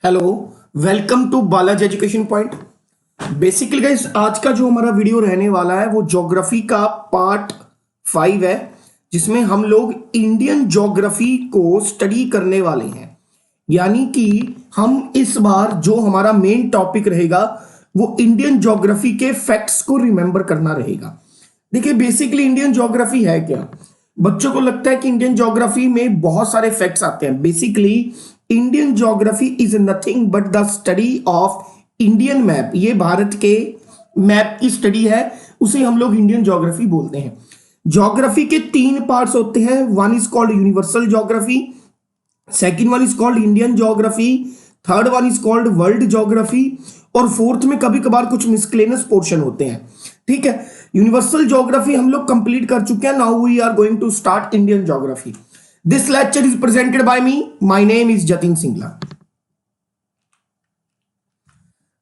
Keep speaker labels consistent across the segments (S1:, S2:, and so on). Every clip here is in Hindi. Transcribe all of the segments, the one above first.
S1: Hello, welcome to Balaji Education Point. Basically guys, आज का जो हमारा वीडियो रहने वाला है वो ज्योग्राफी का पार्ट 5 है, जिसमें हम लोग इंडियन ज्योग्राफी को स्टडी करने वाले हैं। यानी कि हम इस बार जो हमारा मेन टॉपिक रहेगा वो इंडियन ज्योग्राफी के फैक्ट्स को रिमेंबर करना रहेगा। देखिए, बेसिकली इंडियन ज्योग्राफी है क्या? बच्चों को लगता है कि इंडियन ज्योग्राफी में बहुत सारे फैक्ट्स आते हैं। Basically Indian geography is nothing but the study of Indian map. ये भारत के मैप की स्टडी है, उसे हम लोग इंडियन ज्योग्राफी बोलते हैं। ज्योग्राफी के 3 पार्ट्स होते हैं। One is called universal geography, second one is called Indian geography, third one is called world geography, और फोर्थ में कभी कभार कुछ मिसक्लेनियस पोर्शन होते हैं। ठीक है, यूनिवर्सल ज्योग्राफी हम लोग कंप्लीट कर चुके हैं। Now we are going to start Indian geography. This lecture is presented by me. My name is Jatin Singla.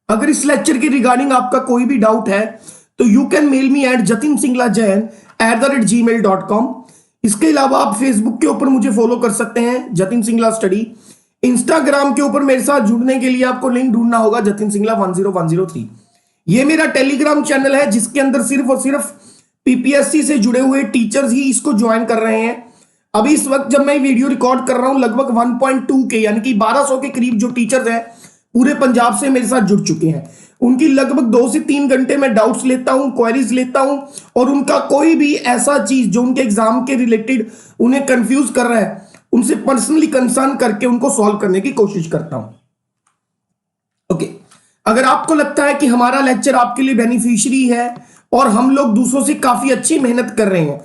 S1: अगर इस लेक्चर के रिगार्डिंग आपका कोई भी डाउट है तो you can mail me at jatinsinglajn@gmail.com। इसके अलावा आप फेसबुक के ऊपर मुझे फॉलो कर सकते हैं, जतिन सिंगला स्टडी। इंस्टाग्राम के ऊपर मेरे साथ जुड़ने के लिए आपको लिंक ढूंढना होगा, जतिन सिंगला 10103। ये मेरा टेलीग्राम चैनल है, जिसके अंदर सिर्फ और सिर्फ पीपीएससी से जुड़े हुए टीचर्स ही इसको ज्वाइन कर रहे हैं। अभी इस वक्त जब मैं वीडियो रिकॉर्ड कर रहा हूं, लगभग 1.2 के यानी कि 1200 के करीब जो टीचर्स हैं पूरे पंजाब से मेरे साथ जुड़ चुके हैं। उनकी लगभग 2 से 3 घंटे में डाउट्स लेता हूं, क्वेरीज लेता हूं, और उनका कोई भी ऐसा चीज जो उनके एग्जाम के रिलेटेड उन्हें कंफ्यूज कर रहा है, उनसे पर्सनली कंसर्न करके उनको सॉल्व करने की कोशिश करता हूं। ओके, अगर आपको लगता है कि हमारा लेक्चर आपके लिए बेनिफिशियरी है और हम लोग दूसरों से काफी अच्छी मेहनत कर रहे हैं,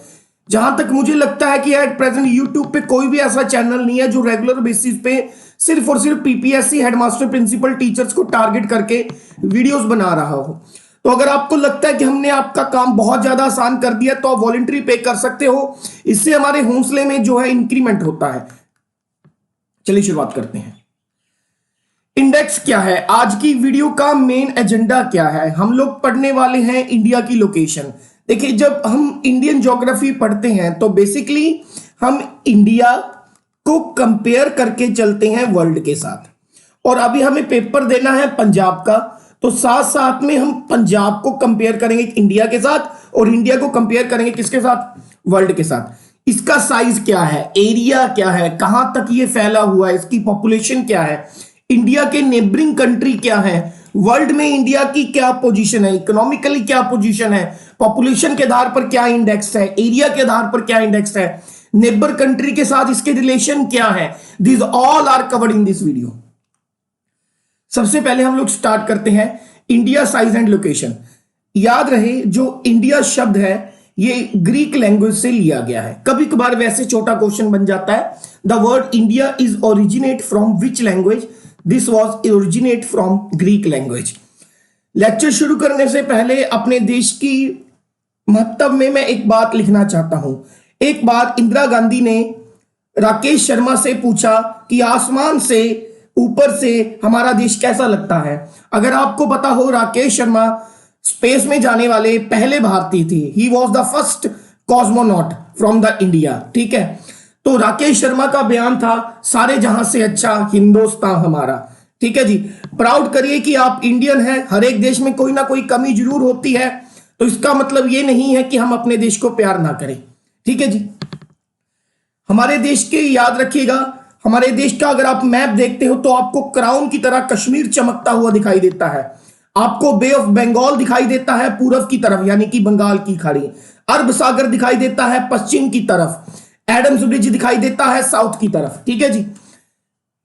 S1: जहां तक मुझे लगता है कि एट प्रेजेंट यूट्यूब पे कोई भी ऐसा चैनल नहीं है जो रेगुलर बेसिस पे सिर्फ और सिर्फ पीपीएससी हेडमास्टर प्रिंसिपल टीचर्स को टारगेट करके वीडियोस बना रहा हो। तो अगर आपको लगता है कि हमने आपका काम बहुत ज्यादा आसान कर दिया तो आप वॉलंटरी पे कर सकते हो। इससे हमारे हौसले में जो है इंक्रीमेंट होता है। चलिए शुरुआत करते हैं। इंडेक्स क्या है? आज की वीडियो का मेन एजेंडा क्या है? हम लोग पढ़ने वाले हैं इंडिया की लोकेशन। देखिए, जब हम इंडियन ज्योग्राफी पढ़ते हैं तो बेसिकली हम इंडिया को कंपेयर करके चलते हैं वर्ल्ड के साथ। और अभी हमें पेपर देना है पंजाब का, तो साथ साथ में हम पंजाब को कंपेयर करेंगे इंडिया के साथ और इंडिया को कंपेयर करेंगे किसके साथ? वर्ल्ड के साथ। इसका साइज क्या है, एरिया क्या है, कहां तक ये फैला हुआ है, इसकी पॉपुलेशन क्या है, इंडिया के नेबरिंग कंट्री क्या है, वर्ल्ड में इंडिया की क्या पोजीशन है, इकोनॉमिकली क्या पोजीशन है, पॉपुलेशन के आधार पर क्या इंडेक्स है, एरिया के आधार पर क्या इंडेक्स है, नेबर कंट्री के साथ इसके रिलेशन क्या है। This all are covered in this video. सबसे पहले हम लोग स्टार्ट करते हैं इंडिया साइज एंड लोकेशन। याद रहे, जो इंडिया शब्द है ये ग्रीक लैंग्वेज से लिया गया है। कभी कभार वैसे छोटा क्वेश्चन बन जाता है, the word India is originate from which language? This was originate from Greek language. Lecture शुरू करने से पहले अपने देश की महत्व में मैं एक बात लिखना चाहता हूं। एक बार इंदिरा गांधी ने राकेश शर्मा से पूछा कि आसमान से ऊपर से हमारा देश कैसा लगता है। अगर आपको पता हो, राकेश शर्मा स्पेस में जाने वाले पहले भारतीय थे। He was the first cosmonaut from the India. ठीक है, तो राकेश शर्मा का बयान था, सारे जहां से अच्छा हिंदुस्तान हमारा। ठीक है जी, प्राउड करिए कि आप इंडियन हैं। हर एक देश में कोई ना कोई कमी जरूर होती है, तो इसका मतलब ये नहीं है कि हम अपने देश को प्यार ना करें। ठीक है जी, हमारे देश के याद रखिएगा, हमारे देश का अगर आप मैप देखते हो तो आपको क्राउन की तरह कश्मीर चमकता हुआ दिखाई देता है। आपको बे ऑफ बंगाल दिखाई देता है पूर्व की तरफ, यानी कि बंगाल की खाड़ी। अरब सागर दिखाई देता है पश्चिम की तरफ। एडम्स ब्रिज दिखाई देता है साउथ की तरफ। ठीक है जी,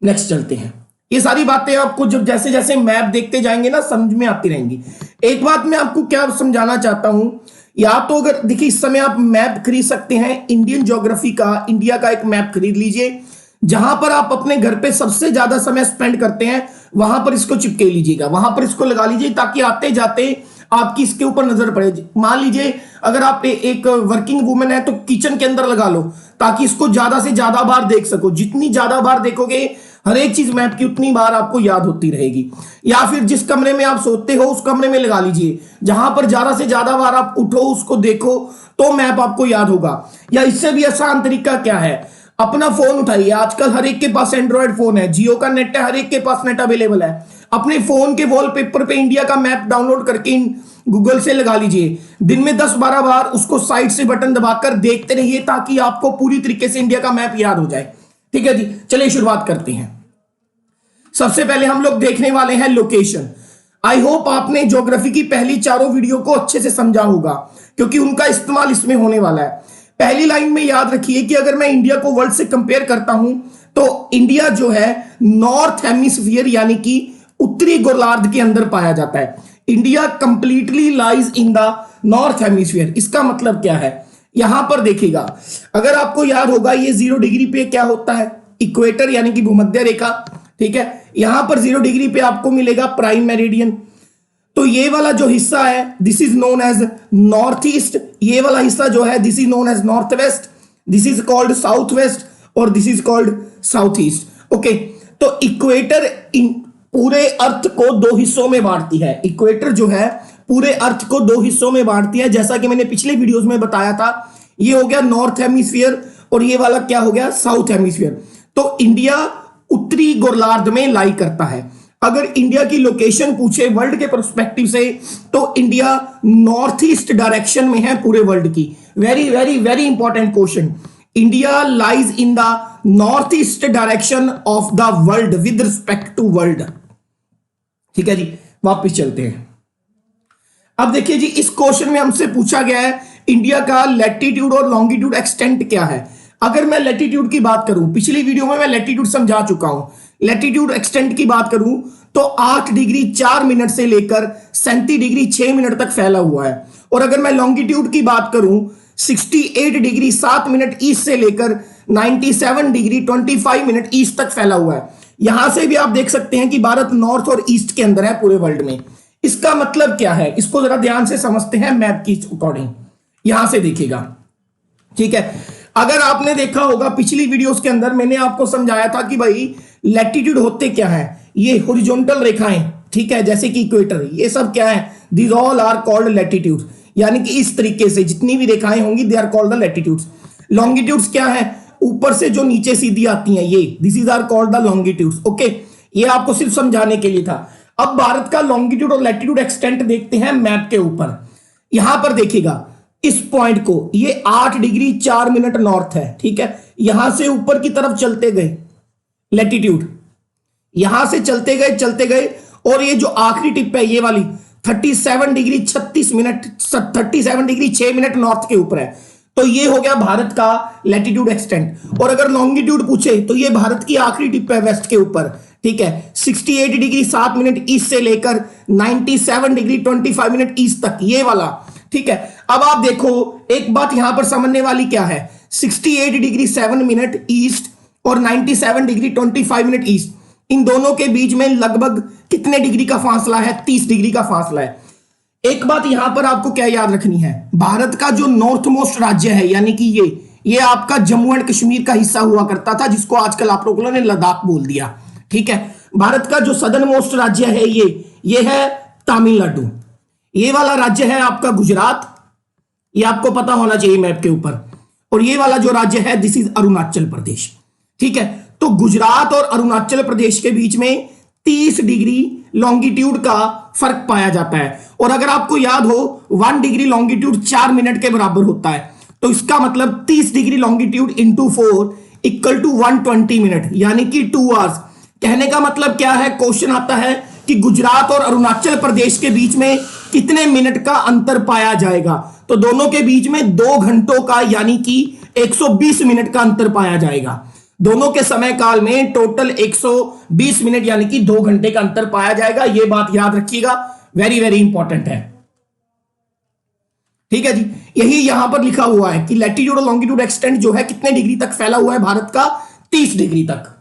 S1: नेक्स्ट चलते हैं। ये सारी बातें आपको जब जैसे जैसे मैप देखते जाएंगे ना, समझ में आती रहेंगी। एक बात मैं आपको क्या समझाना चाहता हूं, या तो अगर देखिए इस समय आप मैप खरीद सकते हैं इंडियन ज्योग्राफी का, इंडिया का एक मैप खरीद लीजिए। जहां पर आप अपने घर पे सबसे ज्यादा समय स्पेंड करते हैं वहां पर इसको चिपके लीजिएगा, वहां पर इसको लगा लीजिए, ताकि आते जाते आपकी इसके ऊपर नजर पड़े। मान लीजिए अगर आप एक वर्किंग वुमेन है तो किचन के अंदर लगा लो, ताकि इसको ज्यादा से ज्यादा बार देख सको। जितनी ज्यादा बार देखोगे हर एक चीज मैप की, उतनी बार आपको याद होती रहेगी। या फिर जिस कमरे में आप सोते हो उस कमरे में लगा लीजिए, जहां पर ज्यादा से ज्यादा बार आप उठो उसको देखो तो मैप आपको याद होगा। या इससे भी आसान तरीका क्या है, अपना फोन उठाइए, आजकल हर एक के पास एंड्रॉयड फोन है, जियो का नेट है, हर एक के पास नेट अवेलेबल है। अपने फोन के वॉलपेपर पे इंडिया का मैप डाउनलोड करके गूगल से लगा लीजिए, दिन में 10-12 बार उसको साइड से बटन दबाकर देखते रहिए ताकि आपको पूरी तरीके से इंडिया का मैप याद हो जाए। ठीक है जी, चलिए शुरुआत करते हैं। सबसे पहले हम लोग देखने वाले हैं लोकेशन। आई होप आपने ज्योग्राफी की पहली चारों वीडियो को अच्छे से समझा होगा, क्योंकि उनका इस्तेमाल इसमें होने वाला है। पहली लाइन में याद रखिए कि अगर मैं इंडिया को वर्ल्ड से कंपेयर करता हूं तो इंडिया जो है नॉर्थ हेमिस्फीयर यानी कि उत्तरी गोलार्ध के अंदर पाया जाता है। India completely lies in the north hemisphere. इसका मतलब क्या है, यहां पर देखिएगा, अगर आपको याद होगा ये 0 डिग्री पे क्या होता है, इक्वेटर यानी कि भूमध्य रेखा। ठीक है, यहां पर 0 डिग्री पे आपको मिलेगा प्राइम मेरिडियन। तो ये वाला जो हिस्सा है this is known as north east, ये वाला हिस्सा जो है this is known as north west, this is called south west और this is called south east. Okay, तो इक्वेटर पूरे अर्थ को 2 हिस्सों में बांटती है। इक्वेटर जो है पूरे अर्थ को 2 हिस्सों में बांटती है, जैसा कि मैंने पिछले वीडियोस में बताया था। ये हो गया नॉर्थ हेमिस्फीयर और ये वाला क्या हो गया, साउथ हेमिस्फीयर। तो इंडिया उत्तरी गोलार्ध में लाई करता है। अगर इंडिया की लोकेशन पूछे वर्ल्ड के पर्सपेक्टिव से तो इंडिया नॉर्थ ईस्ट डायरेक्शन में है पूरे वर्ल्ड की। Very very very important question. India lies in the north east direction of the world with respect to world. ठीक है जी, वापस चलते हैं। अब देखिए जी, इस क्वेश्चन में हमसे पूछा गया है इंडिया का लैटिट्यूड और लॉन्गिट्यूड एक्सटेंट क्या है। अगर मैं लैटिट्यूड की बात करूं, पिछली वीडियो में मैं लैटिट्यूड समझा चुका हूं। लैटिट्यूड एक्सटेंट की बात करूं तो 8 डिग्री 4 मिनट से लेकर 37 डिग्री 6 मिनट तक फैला हुआ है। और अगर मैं लॉन्गिट्यूड की बात करूं 68 डिग्री 7 मिनट ईस्ट से लेकर 97 डिग्री 25 मिनट ईस्ट तक फैला हुआ है। यहां से भी आप देख सकते हैं कि भारत नॉर्थ और ईस्ट के अंदर है पूरे वर्ल्ड में। इसका मतलब क्या है, इसको जरा ध्यान से समझते हैं मैप की अकॉर्डिंग। यहां से देखिएगा, ठीक है, अगर आपने देखा होगा पिछली वीडियोस के अंदर मैंने आपको समझाया था कि भाई लैटिट्यूड होते क्या है, ये हॉरिजॉन्टल रेखाएं, ठीक है, जैसे कि इक्वेटर, ये सब क्या है, these all are called latitude. यानी कि इस तरीके से जितनी भी रेखाएं होंगी they are called the latitudes. Longitudes क्या है, ऊपर से जो नीचे सीधी आती हैं ये, this is are called the longitudes. Okay, ये आपको सिर्फ समझाने के लिए था। अब भारत का लॉन्गिट्यूड और लैटिट्यूड एक्सटेंट देखते हैं मैप के ऊपर। यहां पर देखिएगा इस पॉइंट को, ये 8 डिग्री 4 मिनट नॉर्थ है। ठीक है, यहां से ऊपर की तरफ चलते गए लैटिट्यूड, यहां से चलते गए और ये जो आखिरी टिप है ये वाली 37 degree 36 minute 37 degree 6 minute north के ऊपर है। तो ये हो गया भारत का लैटिट्यूड एक्सटेंट। और अगर लॉन्गिट्यूड पूछे तो ये भारत की आखिरी टिप है वेस्ट के ऊपर। ठीक है, 68 डिग्री 7 मिनट ईस्ट से लेकर 97 डिग्री 25 मिनट ईस्ट तक, ये वाला। ठीक है, अब आप देखो एक बात यहां पर समझने वाली क्या है, 68 डिग्री 7 मिनट ईस्ट और 97 डिग्री 25 मिनट ईस्ट, इन दोनों के बीच में लगभग कितने डिग्री का फासला है, 30 डिग्री का फासला है। एक बात यहां पर आपको क्या याद रखनी है, भारत का जो नॉर्थ मोस्ट राज्य है यानी कि ये आपका जम्मू एंड कश्मीर का हिस्सा हुआ करता था, जिसको आजकल आप लोगों ने लद्दाख बोल दिया। ठीक है, भारत का जो सदर्न मोस्ट राज्य है ये है तमिलनाडु। ये वाला राज्य है आपका गुजरात, ये आपको पता होना चाहिए मैप के ऊपर। और ये वाला जो राज्य है दिस इज अरुणाचल प्रदेश। ठीक है, तो गुजरात और अरुणाचल प्रदेश के बीच में 30 डिग्री लॉन्गिट्यूड का फर्क पाया जाता है। और अगर आपको याद हो 1 डिग्री लॉन्गिट्यूड 4 मिनट के बराबर होता है, तो इसका मतलब 30 degree longitude into 4 equal to 120 minute यानी कि 2 आवर्स। कहने का मतलब क्या है, क्वेश्चन आता है कि गुजरात और अरुणाचल प्रदेश के बीच में कितने मिनट का अंतर पाया जाएगा। तो दोनों के बीच में 2 घंटों का यानी कि 120 मिनट का अंतर पाया जाएगा। दोनों के समय काल में टोटल 120 मिनट यानी कि 2 घंटे का अंतर पाया जाएगा। यह बात याद रखिएगा, वेरी वेरी इंपॉर्टेंट है। ठीक है जी, यही यहां पर लिखा हुआ है कि लैटिट्यूड और लॉन्गिट्यूड एक्सटेंट जो है कितने डिग्री तक फैला हुआ है भारत का, 30 डिग्री तक।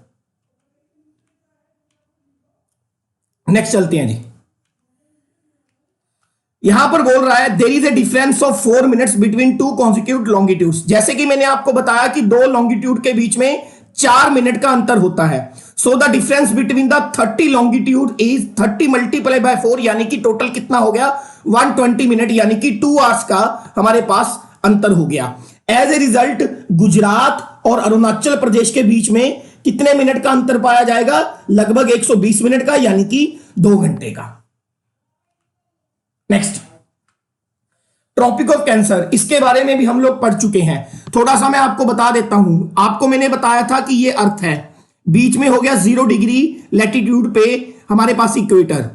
S1: नेक्स्ट चलते हैं जी, यहां पर बोल रहा है there is a difference of 4 minutes between 2 consecutive longitudes. जैसे कि मैंने आपको बताया कि 2 लॉन्गिट्यूड के बीच में 4 मिनट का अंतर होता है। So the difference between the 30 longitude is 30 multiply by 4 यानी कि टोटल कितना हो गया, 120 मिनट यानी कि 2 आवर्स का हमारे पास अंतर हो गया। एज ए रिजल्ट गुजरात और अरुणाचल प्रदेश के बीच में कितने मिनट का अंतर पाया जाएगा? लगभग 120 मिनट का, यानी कि 2 घंटे का। नेक्स्ट, ट्रॉपिक ऑफ कैंसर, इसके बारे में भी हम लोग पढ़ चुके हैं। थोड़ा सा मैं आपको बता देता हूं। आपको मैंने बताया था कि ये अर्थ है, बीच में हो गया 0 डिग्री लैटिट्यूड पे हमारे पास इक्वेटर,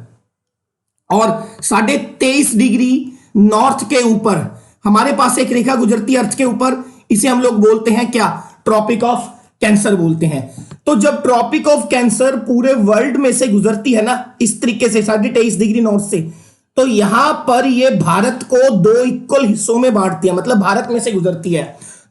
S1: और 23.5 डिग्री नॉर्थ के ऊपर हमारे पास एक रेखा गुजरती है अर्थ के ऊपर। इसे हम लोग बोलते हैं क्या? ट्रॉपिक ऑफ कैंसर बोलते हैं। तो जब ट्रॉपिक ऑफ कैंसर पूरे वर्ल्ड में से गुजरती है ना, इस तरीके से 23.5 डिग्री नॉर्थ से, तो यहां पर ये भारत को 2 इक्वल हिस्सों में बांटती है, मतलब भारत में से गुजरती है।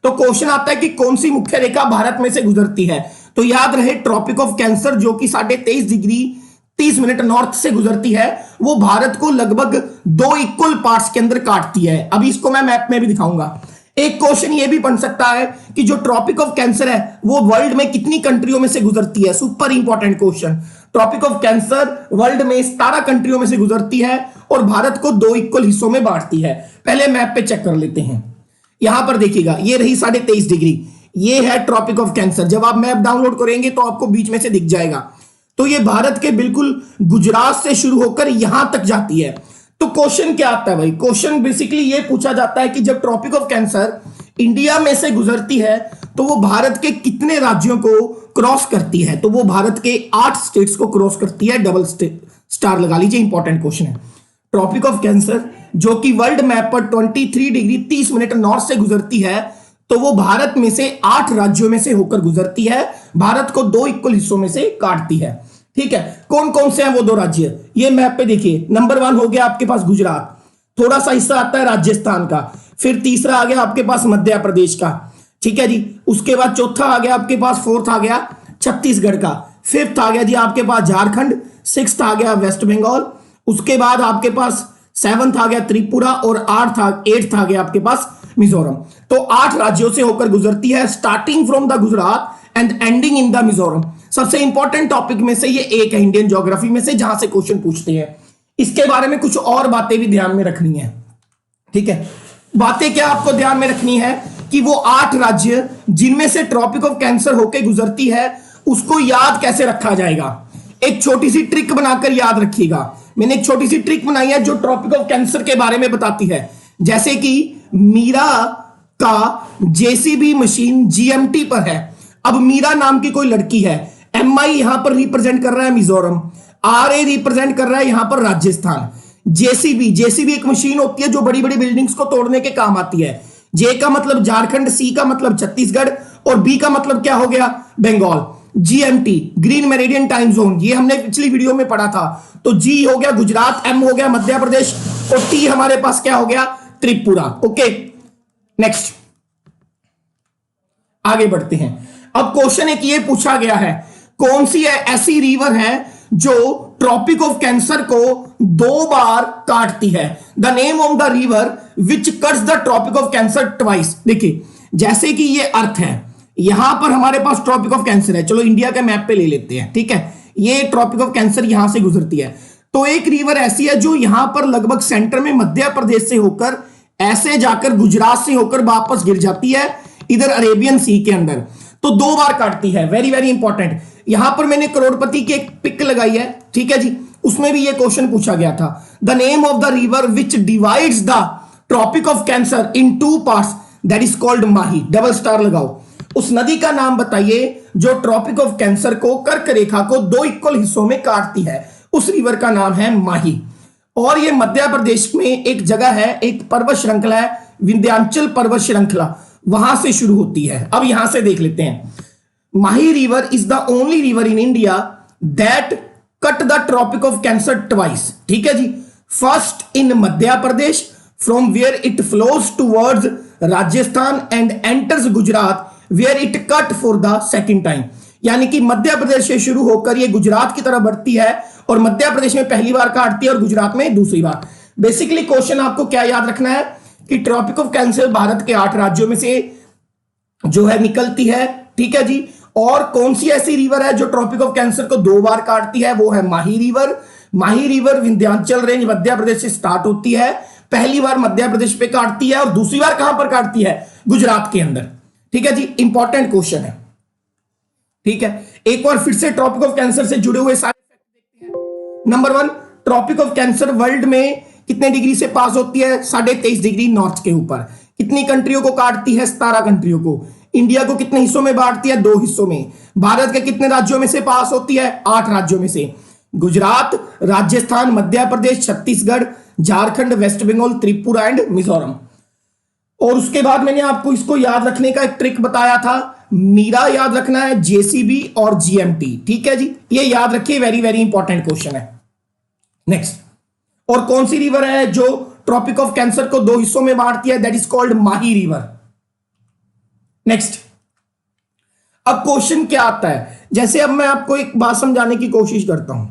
S1: तो क्वेश्चन आता है कि कौन सी मुख्य रेखा भारत में से गुजरती है? तो याद रहे, ट्रॉपिक ऑफ कैंसर जो कि 23.5 डिग्री 30 मिनट नॉर्थ से गुजरती है, वो भारत को लगभग 2 इक्वल पार्ट्स के अंदर काटती है। अभी इसको मैं मैप में भी दिखाऊंगा। एक क्वेश्चन ये भी बन सकता है कि जो ट्रॉपिक ऑफ कैंसर है वो वर्ल्ड में कितनी कंट्रियों में से गुजरती है? Super important question. Tropic of Cancer world में 17 कंट्रियों में से गुजरती है और भारत को 2 इक्वल हिस्सों में बांटती है। पहले मैप पे चेक कर लेते हैं। यहां पर देखिएगा, ये रही 23.5 डिग्री, ये है ट्रॉपिक ऑफ कैंसर। जब आप मैप डाउनलोड करेंगे तो आपको बीच में से दिख जाएगा। तो ये भारत के बिल्कुल गुजरात से शुरू होकर यहां तक जाती है। तो क्वेश्चन क्या आता है भाई? क्वेश्चन बेसिकली ये पूछा जाता है कि जब ट्रॉपिक ऑफ कैंसर इंडिया में से गुजरती है तो वो भारत के कितने राज्यों को क्रॉस करती है? तो वो भारत के 8 स्टेट्स को क्रॉस करती है। डबल स्टार लगा लीजिए, इंपॉर्टेंट क्वेश्चन है। ट्रॉपिक ऑफ कैंसर जो कि वर्ल्ड मैप पर 23 डिग्री 30 मिनट नॉर्थ से गुजरती है, तो वो भारत में से 8 राज्यों में से होकर गुजरती है, भारत को 2 इक्वल हिस्सों में से काटती है। ठीक है, कौन कौन से हैं वो 2 राज्य? ये मैप पे देखिए, नंबर 1 हो गया आपके पास गुजरात, थोड़ा सा हिस्सा आता है राजस्थान का, फिर तीसरा आ गया आपके पास मध्य प्रदेश का, ठीक है जी। उसके बाद चौथा आ गया आपके पास, 4th आ गया छत्तीसगढ़ का, 5th आ गया जी आपके पास झारखंड, 6th आ गया वेस्ट बंगाल, उसके बाद आपके पास 7th आ गया त्रिपुरा और 8th आ गया आपके पास मिजोरम। तो 8 राज्यों से होकर गुजरती है, starting from the Gujarat and ending in the Mizoram. सबसे इंपॉर्टेंट टॉपिक में से ये एक है इंडियन ज्योग्राफी में से, जहां से क्वेश्चन पूछते हैं। इसके बारे में कुछ और बातें भी ध्यान में रखनी है। ठीक है, बातें क्या आपको ध्यान में रखनी है कि वो 8 राज्य जिनमें से ट्रॉपिक ऑफ कैंसर होकर गुजरती है, उसको याद कैसे रखा जाएगा? एक छोटी सी ट्रिक बनाकर याद रखिएगा। मैंने एक छोटी सी ट्रिक बनाई है जो ट्रॉपिक ऑफ कैंसर के बारे में बताती है। जैसे कि मीरा का जेसीबी मशीन जीएमटी पर है। अब मीरा नाम की कोई लड़की है, एमआई यहां पर रिप्रेजेंट कर रहा है मिजोरम, आरए रिप्रेजेंट कर रहा है यहां पर राजस्थान। जेसीबी एक मशीन होती है जो बड़ी बड़ी बिल्डिंग्स को तोड़ने के काम आती है। जे का मतलब झारखंड, सी का मतलब छत्तीसगढ़ और बी का मतलब क्या हो गया? Bengal. GMT green meridian time zone, ये हमने पिछली वीडियो में पढ़ा था। तो जी हो गया गुजरात, एम हो गया मध्य प्रदेश और टी हमारे पास क्या हो गया? त्रिपुरा। ओके, नेक्स्ट आगे बढ़ते हैं। अब क्वेश्चन एक ये पूछा गया है, कौन सी ऐसी रिवर है जो ट्रॉपिक ऑफ कैंसर को 2 बार काटती है? The name of the river which cuts the Tropic of Cancer twice. देखिए, जैसे कि ये अर्थ है, यहां पर हमारे पास ट्रॉपिक ऑफ कैंसर है। चलो इंडिया के मैप पे ले लेते हैं। ठीक है, ये ट्रॉपिक ऑफ कैंसर यहां से गुजरती है। तो एक रिवर ऐसी है जो यहां पर लगभग सेंटर में मध्य प्रदेश से होकर ऐसे जाकर गुजरात से होकर वापस गिर जाती है इधर अरेबियन सी के अंदर। तो 2 बार काटती है। Very very important. यहां पर मैंने करोड़पति की एक पिक लगाई है, ठीक है जी, उसमें भी ये क्वेश्चन पूछा गया था। The name of the river which divides the Tropic of Cancer in 2 parts, that is called Mahi. Double star लगाओ। उस नदी का नाम बताइए जो ट्रॉपिक ऑफ कैंसर को, कर्क रेखा को 2 इक्वल हिस्सों में काटती है। उस रिवर का नाम है माही। और ये मध्य प्रदेश में एक जगह है, एक पर्वत श्रृंखला है, विंध्याचल पर्वत श्रृंखला, वहां से शुरू होती है। अब यहां से देख लेते हैं। Mahi river is the only river in India that cut the Tropic of Cancer twice. ठीक है जी, first in Madhya Pradesh from where it flows towards Rajasthan and enters Gujarat where it cut for the second time. यानी कि मध्य प्रदेश से शुरू होकर ये गुजरात की तरफ बढ़ती है और मध्य प्रदेश में पहली बार काटती है और गुजरात में दूसरी बार। बेसिकली क्वेश्चन आपको क्या याद रखना है कि ट्रॉपिक ऑफ कैंसर भारत के 8 राज्यों में से जो है निकलती है। ठीक है जी, और कौन सी ऐसी रिवर है जो ट्रॉपिक ऑफ कैंसर को 2 बार काटती है? वो है माही रिवर। माही रिवर विंध्याचल रेंज मध्य प्रदेश से स्टार्ट होती है। पहली बार मध्य प्रदेश पे काटती है और दूसरी बार कहां पर काटती है? गुजरात के अंदर। ठीक है जी, इंपॉर्टेंट क्वेश्चन है। ठीक है, एक बार फिर से ट्रॉपिक ऑफ कैंसर से जुड़े हुए सारे फैक्ट देखते हैं। Number 1, Tropic of Cancer world में कितने डिग्री से पास होती है? 23.5 डिग्री नॉर्थ के ऊपर। कितनी कंट्रियों को काटती है? 17 कंट्रियों को। इंडिया को कितने हिस्सों में बांटती है? 2 हिस्सों में। भारत के कितने राज्यों में से पास होती है? 8 राज्यों में से। Gujarat, Rajasthan, Madhya Pradesh, Chhattisgarh, Jharkhand, waste Bengal, Tripura and Mizoram. और उसके बाद मैंने आपको इसको याद रखने का एक ट्रिक बताया था, मीरा याद रखना है, जेसीबी और जीएमटी। ठीक है जी, ये याद रखिए, वेरी वेरी इंपॉर्टेंट क्वेश्चन है। नेक्स्ट, और कौन सी रिवर है जो ट्रॉपिक ऑफ कैंसर को 2 हिस्सों में बांटती है? That is called Mahi river. Next, अब क्वेश्चन क्या आता है, जैसे अब मैं आपको एक बात समझाने की कोशिश करता हूं।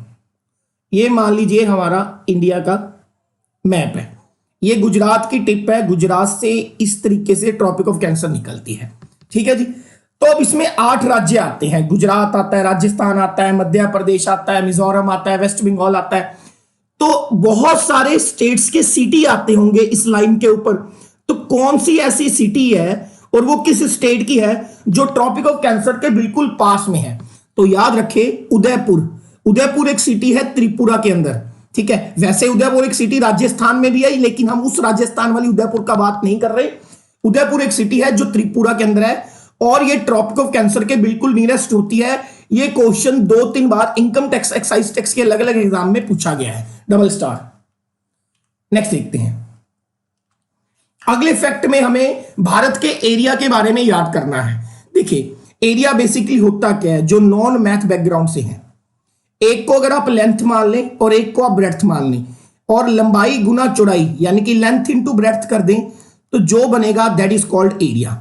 S1: ये मान लीजिए हमारा इंडिया का मैप है, ये गुजरात की टिप है, गुजरात से इस तरीके से ट्रॉपिक ऑफ कैंसर निकलती है। ठीक है जी, तो अब इसमें 8 राज्य आते हैं, गुजरात आता है, राजस्थान आता है, मध्य प्रदेश आता है, मिजोरम आता है, वेस्ट बंगाल आता है। तो बहुत सारे स्टेट्स के सिटी आते होंगे इस लाइन के ऊपर। तो कौन सी ऐसी सिटी है और वो किस स्टेट की है जो ट्रॉपिक ऑफ कैंसर के बिल्कुल पास में है? तो याद रखें, उदयपुर। उदयपुर एक सिटी है त्रिपुरा के अंदर। ठीक है, वैसे उदयपुर एक सिटी राजस्थान में भी है, लेकिन हम उस राजस्थान वाली उदयपुर का बात नहीं कर रहे। उदयपुर एक सिटी है जो त्रिपुरा के अंदर है और ये ट्रॉपिक ऑफ कैंसर के बिल्कुल नियरेस्ट होती है। ये क्वेश्चन 2-3 बार इनकम टैक्स, एक्साइज टैक्स के अलग अलग एग्जाम में पूछा गया है, डबल स्टार। नेक्स्ट देखते हैं, अगले फैक्ट में हमें भारत के एरिया के बारे में याद करना है। देखिए, एरिया बेसिकली होता क्या है, जो नॉन मैथ बैकग्राउंड से है, एक को अगर आप लेंथ मान लें और एक को आप ब्रेड्थ मान लें और लंबाई गुना चौड़ाई यानी कि लेंथ इनटू ब्रेड्थ कर दें तो जो बनेगा दैट इज कॉल्ड एरिया।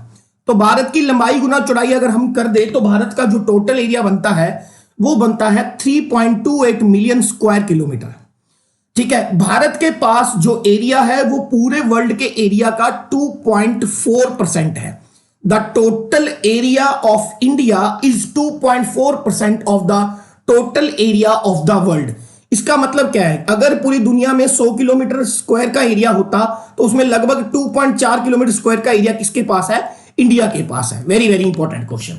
S1: तो भारत की लंबाई गुना चौड़ाई अगर हम कर दें तो भारत का जो टोटल एरिया बनता है वो बनता है 3.28 मिलियन स्क्वायर किलोमीटर। ठीक है, भारत के पास जो एरिया है वो पूरे वर्ल्ड के एरिया का 2.4% है। The total area of India is 2.4% of the total area of the world. इसका मतलब क्या है, अगर पूरी दुनिया में 100 किलोमीटर स्क्वायर का एरिया होता तो उसमें लगभग 2.4 किलोमीटर स्क्वायर का एरिया किसके पास है? इंडिया के पास है। Very very important question.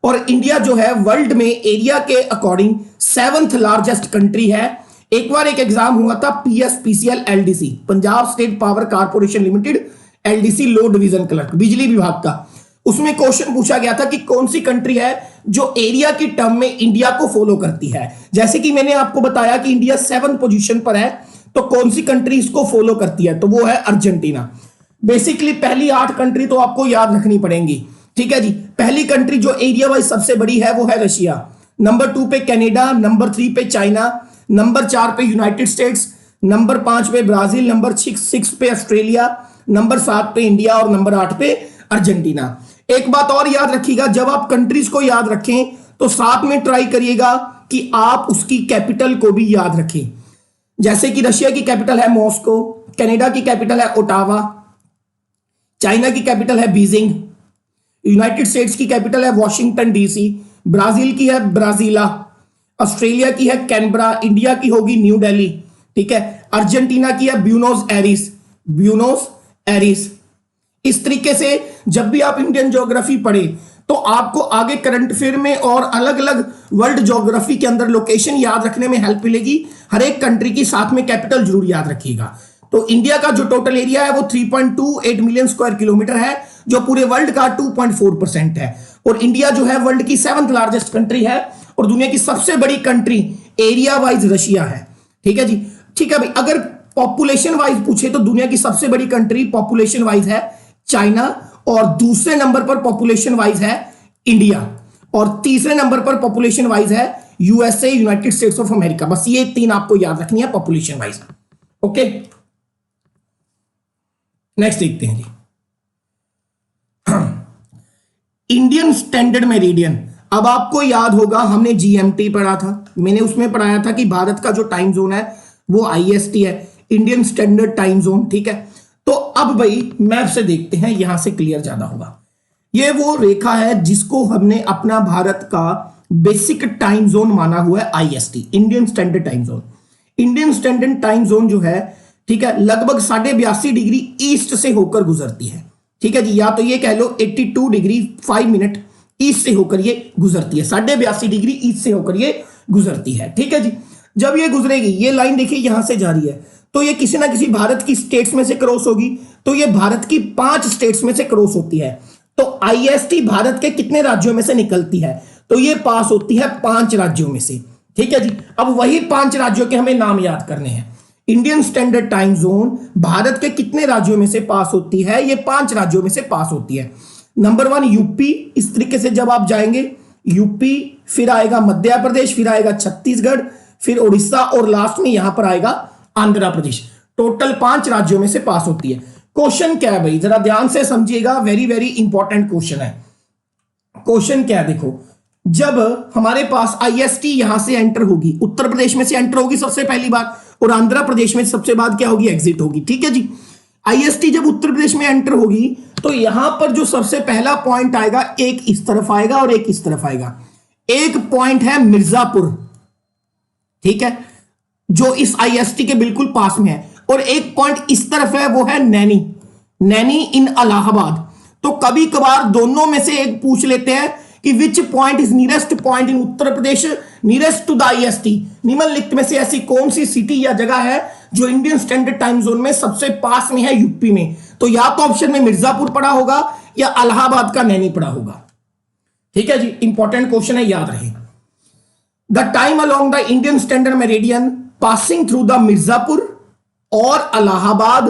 S1: और इंडिया जो है वर्ल्ड में एरिया के अकॉर्डिंग 7th लार्जेस्ट कंट्री है। एक बार एक एग्जाम हुआ था PSPCL LDC, Punjab State Power Corporation Limited, LDC low division clerk, बिजली विभाग का। उसमें क्वेश्चन पूछा गया था कि कौन सी कंट्री है जो एरिया की टर्म में इंडिया को फॉलो करती है। जैसे कि मैंने आपको बताया कि इंडिया 7th पोजीशन पर है, तो कौन सी कंट्री इसको फॉलो करती है? तो वो है अर्जेंटीना। बेसिकली पहली 8 कंट्री तो आपको याद रखनी पड़ेंगी। ठीक है जी, पहली कंट्री जो एरिया वाइज सबसे बड़ी है वो है रशिया, नंबर 2 पे कनाडा, नंबर 3 पे चाइना, नंबर 4 पे यूनाइटेड स्टेट्स, नंबर 5 पे ब्राजील, नंबर 6 पे ऑस्ट्रेलिया, नंबर 7 पे इंडिया और नंबर 8 पे अर्जेंटीना। एक बात और याद रखिएगा, जब आप कंट्रीज को याद रखें तो साथ में ट्राई करिएगा कि आप उसकी कैपिटल को भी याद रखें। जैसे कि रशिया की कैपिटल है मॉस्को, कनाडा की कैपिटल है ओटावा, चाइना की कैपिटल है बीजिंग, यूनाइटेड स्टेट्स की कैपिटल है वॉशिंगटन डीसी, ब्राजील की है ब्राजीला, ऑस्ट्रेलिया की है कैनबरा, इंडिया की होगी न्यू दिल्ली। ठीक है, अर्जेंटीना की है ब्यूनोस एरिस, ब्यूनोस एरिस। इस तरीके से जब भी आप इंडियन ज्योग्राफी पढ़े तो आपको आगे करंट अफेयर में और अलग अलग वर्ल्ड ज्योग्राफी के अंदर लोकेशन याद रखने में हेल्प मिलेगी। हर एक कंट्री की साथ में कैपिटल जरूर याद रखिएगा। तो इंडिया का जो टोटल एरिया है वो 3.28 मिलियन स्क्वायर किलोमीटर है, जो पूरे वर्ल्ड का 2.4% है। और इंडिया जो है वर्ल्ड की 7th लार्जेस्ट कंट्री है और दुनिया की सबसे बड़ी कंट्री एरिया वाइज रशिया है। ठीक है जी, ठीक है भाई। अगर पॉपुलेशन वाइज पूछे तो दुनिया की सबसे बड़ी कंट्री पॉपुलेशन वाइज है चाइना, और दूसरे नंबर पर पॉपुलेशन वाइज है इंडिया, और तीसरे नंबर पर पॉपुलेशन वाइज है USA, United states of America. बस ये 3 आपको याद रखनी है पॉपुलेशन वाइज। ओके, नेक्स्ट देखते हैं जी, इंडियन स्टैंडर्ड मेरिडियन। अब आपको याद होगा हमने जीएमटी पढ़ा था, मैंने उसमें पढ़ाया था कि भारत का जो टाइम जोन है वो आईएसटी है, इंडियन स्टैंडर्ड टाइम जोन। ठीक है, तो अब भाई मैप से देखते हैं, यहां से क्लियर ज्यादा होगा। ये वो रेखा है जिसको हमने अपना भारत का बेसिक टाइम जोन माना हुआ है, IST, Indian standard time zone. Indian standard time zone जो है, ठीक है, लगभग 82.5 डिग्री ईस्ट से होकर गुजरती है। ठीक है जी, या तो ये कह लो 82 डिग्री 5 मिनट ईस्ट से होकर ये गुजरती है, 82.5 डिग्री ईस्ट से होकर ये गुजरती है। ठीक है जी, जब ये गुजरेगी, ये लाइन देखिए यहां से जा रही है, तो ये किसी ना किसी भारत की स्टेट्स में से क्रॉस होगी, तो ये भारत की 5 स्टेट्स में से क्रॉस होती है। तो आईएसटी भारत के कितने राज्यों में से निकलती है, तो ये पास होती है 5 राज्यों में से। ठीक है जी, अब वही 5 राज्यों के हमें नाम याद करने हैं। Indian standard time zone Bharat के कितने राज्यों में से पास होती है, ये 5 राज्यों में से पास होती है। नंबर 1 यूपी, इस तरीके से जब आप जाएंगे यूपी, फिर आएगा मध्य प्रदेश, फिर आएगा छत्तीसगढ़, फिर उड़ीसा और लास्ट में यहां पर आएगा आंध्र प्रदेश। टोटल 5 राज्यों में से पास होती है। क्वेश्चन क्या है भाई, जरा ध्यान से समझिएगा, वेरी वेरी इंपॉर्टेंट क्वेश्चन है। क्वेश्चन क्या है, देखो, जब हमारे पास आईएसटी यहां से एंटर होगी, उत्तर प्रदेश में से एंटर होगी सबसे पहली बार, और आंध्र प्रदेश में सबसे बाद क्या होगी, एग्जिट होगी। ठीक है जी, आईएसटी जब उत्तर प्रदेश में एंटर होगी तो यहां पर जो सबसे पहला पॉइंट आएगा, एक इस तरफ आएगा और एक इस तरफ आएगा। एक पॉइंट है मिर्जापुर, ठीक है, जो इस आईएसटी के बिल्कुल पास में है, और एक पॉइंट इस तरफ है, वो है नैनी, नैनी इन इलाहाबाद। तो कभी कभार दोनों में से एक पूछ लेते हैं कि which point is nearest point in Uttar Pradesh nearest to the IST. निम्नलिखित में से ऐसी कौन सी सिटी या जगह है जो इंडियन स्टैंडर्ड टाइम जोन में सबसे पास में है यूपी में? तो या तो ऑप्शन में मिर्जापुर पड़ा होगा या इलाहाबाद का नैनी पड़ा होगा। ठीक है जी, इंपॉर्टेंट क्वेश्चन है, याद रहे। The time along the Indian standard meridian passing through the Mirzapur और इलाहाबाद,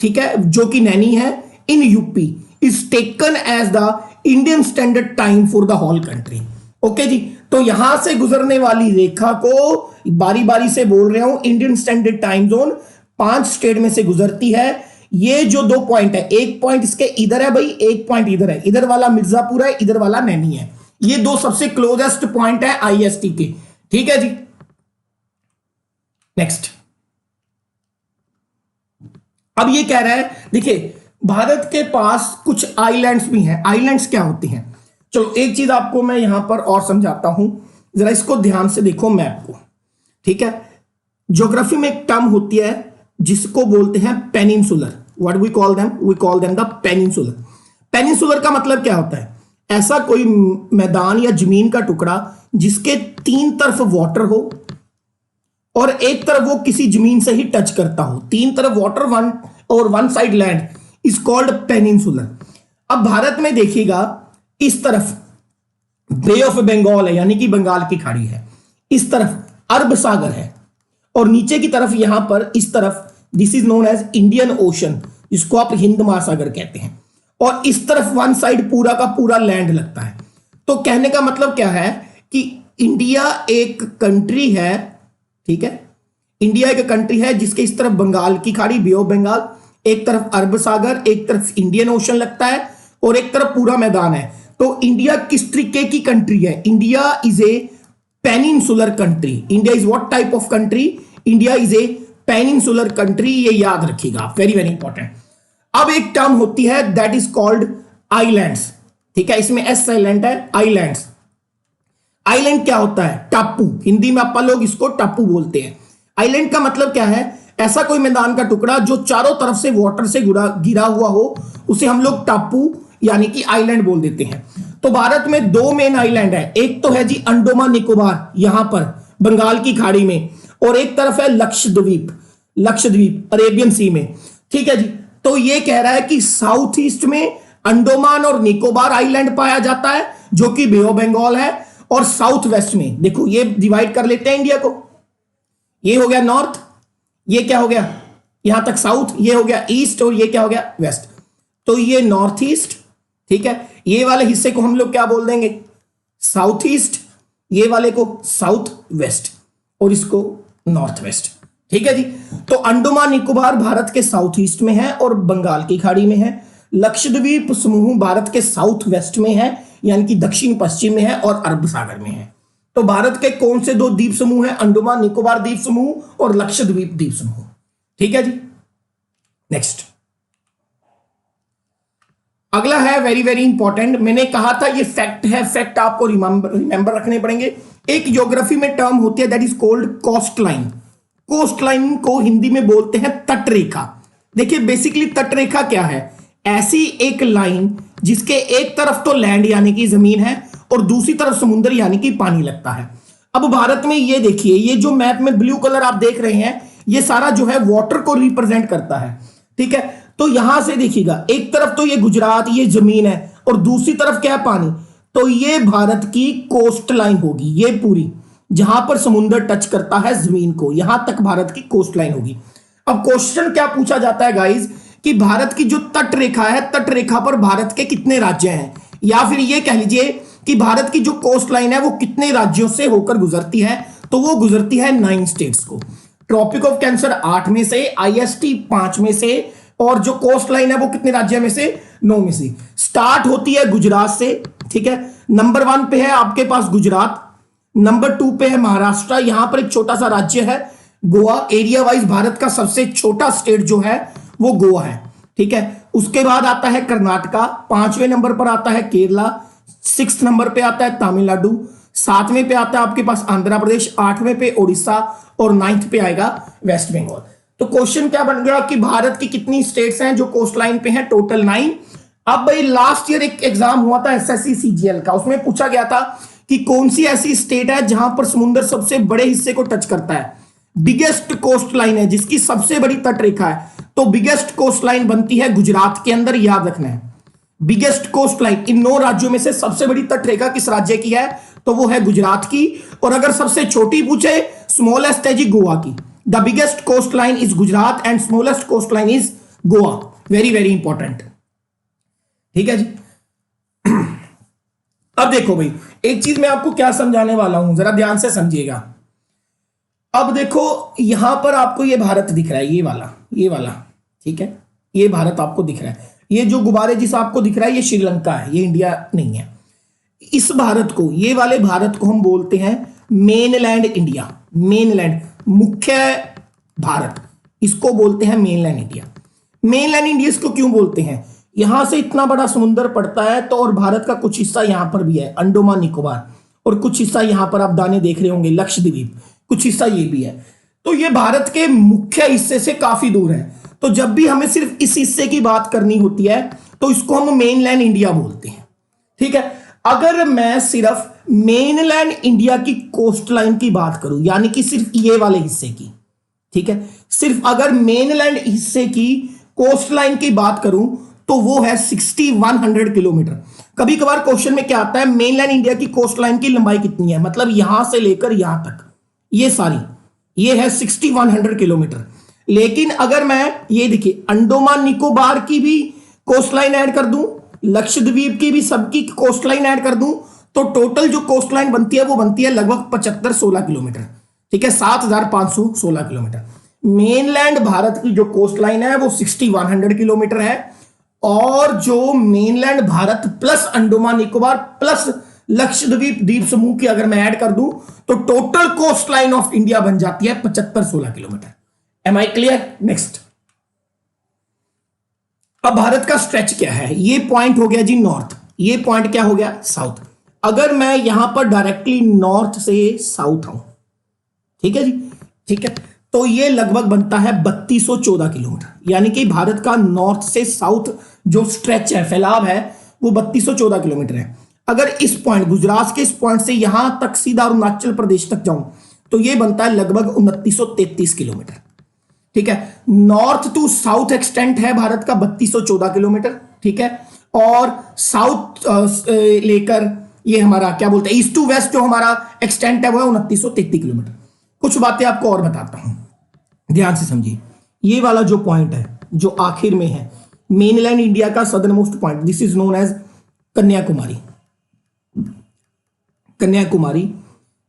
S1: ठीक है, जो कि नैनी है, in UP is taken as the Indian standard time for the whole country. Okay जी, तो यहां से गुजरने वाली रेखा को बारी बारी से बोल रहा हूं, Indian standard time zone 5 state में से गुजरती है। ये जो 2 पॉइंट है, एक पॉइंट इसके इधर है भाई, एक पॉइंट इधर है, इधर वाला मिर्जापुर है, इधर वाला नैनी है। ये 2 सबसे क्लोजेस्ट पॉइंट है आईएसटी के। ठीक है जी, नेक्स्ट। अब ये कह रहा है, देखिए, भारत के पास कुछ आइलैंड्स भी हैं। आइलैंड्स क्या होती हैं, चलो एक चीज आपको मैं यहां पर और समझाता हूं, जरा इसको ध्यान से देखो मैप को। ठीक है, ज्योग्राफी में एक टर्म होती है जिसको बोलते हैं peninsular. What we call them, we call them the peninsular. Peninsular का मतलब क्या होता है, ऐसा कोई मैदान या जमीन का टुकड़ा जिसके 3 तरफ वाटर हो और एक तरफ वो किसी जमीन से ही टच करता हो। 3 तरफ वाटर वन और 1 side land is called peninsular. अब भारत में देखिएगा, इस तरफ बे ऑफ बंगाल है, यानी कि बंगाल की खाड़ी है, इस तरफ अरब सागर है, और नीचे की तरफ यहां पर इस तरफ this is known as Indian ocean, जिसको आप हिंद महासागर कहते हैं, और इस तरफ 1 साइड पूरा का पूरा लैंड लगता है। तो कहने का मतलब क्या है कि इंडिया एक कंट्री है, ठीक है, इंडिया एक कंट्री है जिसके इस तरफ बंगाल की खाड़ी, बे ऑफ बंगाल, एक तरफ अरब सागर, एक तरफ इंडियन ओशन लगता है, और एक तरफ पूरा मैदान है। तो इंडिया किस तरीके की कंट्री है? India is a peninsular country. India is what type of country? India is a peninsular country, ये याद रखिएगा, वेरी वेरी इंपॉर्टेंट। अब एक टर्म होती है दैट इज कॉल्ड आइलैंड्स। ठीक है, इसमें एस साइलेंट है, आइलैंड्स। आइलैंड क्या होता है? टापू। हिंदी में आप लोग इसको टापू बोलते हैं। आइलैंड का मतलब क्या है? ऐसा कोई मैदान का टुकड़ा जो चारों तरफ से वाटर से घिरा हुआ हो, उसे हम लोग टापू यानी कि आइलैंड बोल देते हैं। तो भारत में 2 मेन आइलैंड है, एक तो है जी अंडोमान निकोबार यहां पर बंगाल की खाड़ी में, और एक तरफ है लक्षद्वीप, लक्षद्वीप अरेबियन सी में। ठीक है जी, तो ये कह रहा है कि साउथ ईस्ट में अंडोमान और निकोबार आइलैंड पाया जाता है जो कि बे ऑफ बंगाल है, और साउथ वेस्ट में देखो ये डिवाइड कर लेते हैं इंडिया को, ये हो गया नॉर्थ, ये क्या हो गया यहां तक साउथ, ये हो गया ईस्ट, और ये क्या हो गया वेस्ट। तो ये नॉर्थ ईस्ट, ठीक है, ये वाले हिस्से को हम लोग क्या बोल देंगे? साउथ ईस्ट, ये वाले को साउथ वेस्ट, और इसको नॉर्थ वेस्ट। ठीक है जी, तो अंडोमान निकोबार भारत के साउथ ईस्ट में है और बंगाल की खाड़ी में है। लक्षद्वीप समूह भारत के साउथ वेस्ट में है, यानी कि दक्षिण पश्चिम में है, और अरब सागर में है। तो भारत के कौन से 2 द्वीप समूह हैं? अंडोमान निकोबार द्वीप समूह और लक्षद्वीप द्वीप समूह। ठीक है जी, नेक्स्ट। अगला है वेरी वेरी इंपॉर्टेंट, मैंने कहा था ये फैक्ट है, फैक्ट आपको रिमेंबर रखने पड़ेंगे। एक ज्योग्राफी में टर्म होती है that is called coastline. Coastline को हिंदी में बोलते हैं तटरेखा। देखिए बेसिकली तटरेखा क्या है? ऐसी एक लाइन जिसके एक तरफ तो लैंड यानी कि जमीन है और दूसरी तरफ समुद्र यानी कि पानी लगता है। अब भारत में ये देखिए, ये जो मैप में ब्लू कलर आप देख रहे हैं ये सारा जो है वाटर को रिप्रेजेंट करता है। ठीक है, तो यहां से देखिएगा, एक तरफ तो ये गुजरात, ये जमीन है और दूसरी तरफ क्या है, पानी। तो ये भारत की कोस्ट लाइन होगी, ये पूरी जहां पर समुद्र टच करता है जमीन को, यहां तक भारत की कोस्ट लाइन होगी। अब क्वेश्चन क्या पूछा जाता है गाइज कि भारत की जो तट रेखा है, तट रेखा पर भारत के कितने राज्य हैं, या फिर ये कह लीजिए कि भारत की जो कोस्ट लाइन है वो कितने राज्यों से होकर गुजरती है। तो वो गुजरती है 9 स्टेट्स को। ट्रॉपिक ऑफ कैंसर 8 में से, आईएसटी 5 में से, और जो कोस्ट लाइन है वो कितने राज्य में से, 9 में से। स्टार्ट होती है गुजरात से। ठीक है, नंबर 1 पे है आपके पास गुजरात, नंबर 2 पे है महाराष्ट्र, यहां पर एक छोटा सा राज्य है गोवा। एरिया वाइज भारत का सबसे छोटा स्टेट जो है वो गोवा है। ठीक है, उसके बाद आता है कर्नाटका, 5वें नंबर पर आता है केरला, 6th नंबर पे आता है तमिलनाडु, 7वें पे आता है आपके पास आंध्र प्रदेश, 8वें पे उड़ीसा और 9th पे आएगा वेस्ट बंगाल। तो क्वेश्चन क्या बन गया कि भारत की कितनी स्टेट्स हैं जो कोस्ट लाइन पे हैं, टोटल 9। अब भाई लास्ट ईयर एक एग्जाम हुआ था एसएससी सीजीएल का, उसमें पूछा गया था कि कौन सी ऐसी स्टेट है जहां पर समुद्र सबसे बड़े हिस्से को टच करता है, बिगेस्ट कोस्ट लाइन है जिसकी सबसे बड़ी तट रेखा है। तो बिगेस्ट कोस्ट लाइन बनती है गुजरात के अंदर, याद रखना है। बिगेस्ट कोस्ट लाइन इन 9 राज्यों में से सबसे बड़ी तट रेखा किस राज्य की है, तो वो है गुजरात की। और अगर सबसे छोटी पूछे, स्मॉलेस्ट है जी गोवा की। The biggest coastline is Gujarat and smallest coastline is Goa. Very very important. ठीक है जी। अब देखो भाई, एक चीज मैं आपको क्या समझाने वाला हूं, जरा ध्यान से समझिएगा। अब देखो यहां पर आपको ये भारत दिख रहा है, ये वाला। ठीक है, ये भारत आपको दिख रहा है। ये जो गुब्बारे जिस आपको दिख रहा है ये श्रीलंका है, ये इंडिया नहीं है। इस भारत को, ये वाले भारत को हम बोलते हैं मेनलैंड इंडिया। मेनलैंड, मुख्य भारत, इसको बोलते हैं मेनलैंड इंडिया। मेनलैंड इंडिया इसको क्यों बोलते हैं, यहां से इतना बड़ा समुद्र पड़ता है तो, और भारत का कुछ हिस्सा यहां पर भी है, अंडोमान निकोबार, और कुछ हिस्सा यहां पर आप दाने देख रहे होंगे लक्षद्वीप, कुछ हिस्सा ये भी है। तो ये भारत के मुख्य हिस्से से काफी दूर है। तो जब भी हमें सिर्फ इस हिस्से की बात करनी होती है तो इसको हम मेनलैंड इंडिया बोलते हैं। ठीक है, अगर मैं सिर्फ मेनलैंड इंडिया की कोस्ट लाइन की बात करूं, यानी कि सिर्फ ये वाले हिस्से की, ठीक है, सिर्फ अगर मेनलैंड हिस्से की कोस्ट लाइन की बात करूं तो वो है 6100 किलोमीटर। कभी कभार क्वेश्चन में क्या आता है, मेनलैंड इंडिया की कोस्ट लाइन की लंबाई कितनी है, मतलब यहां से लेकर यहां तक, ये सारी, ये है 6100 किलोमीटर। लेकिन अगर मैं ये देखिए अंडोमान निकोबार की भी कोस्ट लाइन ऐड कर दूं, लक्षद्वीप की भी सबकी कोस्ट लाइन ऐड कर दूं, तो टोटल जो कोस्ट लाइन बनती है वो बनती है लगभग 75-16 किलोमीटर। ठीक है, 7516 किलोमीटर। मेनलैंड भारत की जो कोस्ट लाइन है वो 6100 किलोमीटर है, और जो mainland Bharat plus Andaman Nicobar plus Lakshadweep द्वीप समूह की अगर मैं ऐड कर दूं तो total coastline of India बन जाती है 75-16 kilometre. Am I clear? Next, अब भारत का स्ट्रेच क्या है, ये पॉइंट हो गया जी नॉर्थ, ये पॉइंट क्या हो गया साउथ। अगर मैं यहां पर डायरेक्टली नॉर्थ से साउथ आऊं, ठीक है जी, ठीक है, तो ये लगभग बनता है 3214 किलोमीटर। यानी कि भारत का नॉर्थ से साउथ जो स्ट्रेच है, फैलाव है, वो 3214 किलोमीटर है। अगर इस पॉइंट, गुजरात के इस पॉइंट से यहां तक सीधा अरुणाचल प्रदेश तक जाऊं तो ये बनता है लगभग 2933 किलोमीटर। ठीक है, नॉर्थ टू साउथ एक्सटेंट है भारत का 3214 किलोमीटर। ठीक है, और साउथ लेकर ये हमारा क्या बोलते हैं, ईस्ट टू वेस्ट जो हमारा एक्सटेंट है वो है 2933 किलोमीटर। कुछ बातें आपको और बताता हूं, ध्यान से समझिए। ये वाला जो पॉइंट है जो आखिर में है, मेनलैंड इंडिया का southern most point, this is known as Kanyakumari. Kanyakumari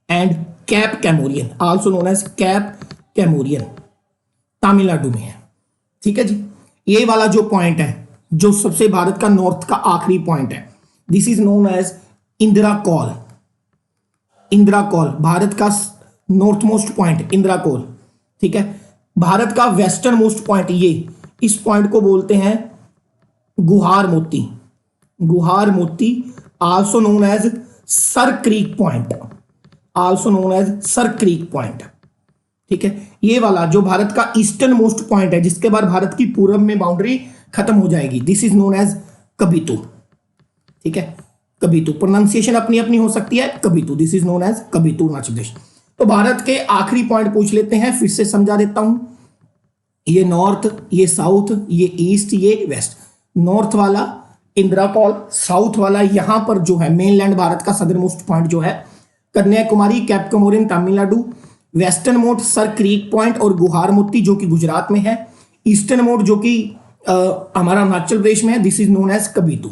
S1: and Cape Comorin, also known as Cape Comorin, Tamil Nadu में है। ठीक है जी, ये वाला जो पॉइंट है जो सबसे भारत का नॉर्थ का आखिरी पॉइंट है, this is known as Indira Col. Indira Col Bharat का north most point, Indira Col. ठीक है, भारत का वेस्टर्न मोस्ट पॉइंट, ये इस पॉइंट को बोलते हैं गुहार Moti. Guhar Moti, also known as Sir Creek point, also known as Sir Creek point. ठीक है, ये वाला जो भारत का ईस्टर्न मोस्ट पॉइंट है, जिसके बाद भारत की पूर्व में बाउंड्री खत्म हो जाएगी। This is known as Kibithu, ठीक है, कबितु। प्रोनाउंसिएशन अपनी अपनी हो सकती है, Kibithu, this is known as Kibithu Arunachal Pradesh. तो भारत के आखिरी पॉइंट पूछ लेते हैं, फिर से समझा देता हूं। ये नॉर्थ, ये साउथ, ये ईस्ट, ये वेस्ट। नॉर्थ वाला इंदिरा कॉल, साउथ वाला यहां पर जो है मेनलैंड भारत का सदर मोस्ट पॉइंट जो है Kanyakumari, Cape Comorin Tamil Nadu. Western most Sir Creek point और गुहार मोती जो कि गुजरात में है। ईस्टर्न मोड जो कि हमारा अरुणाचल प्रदेश में है, this is known as Kibithu,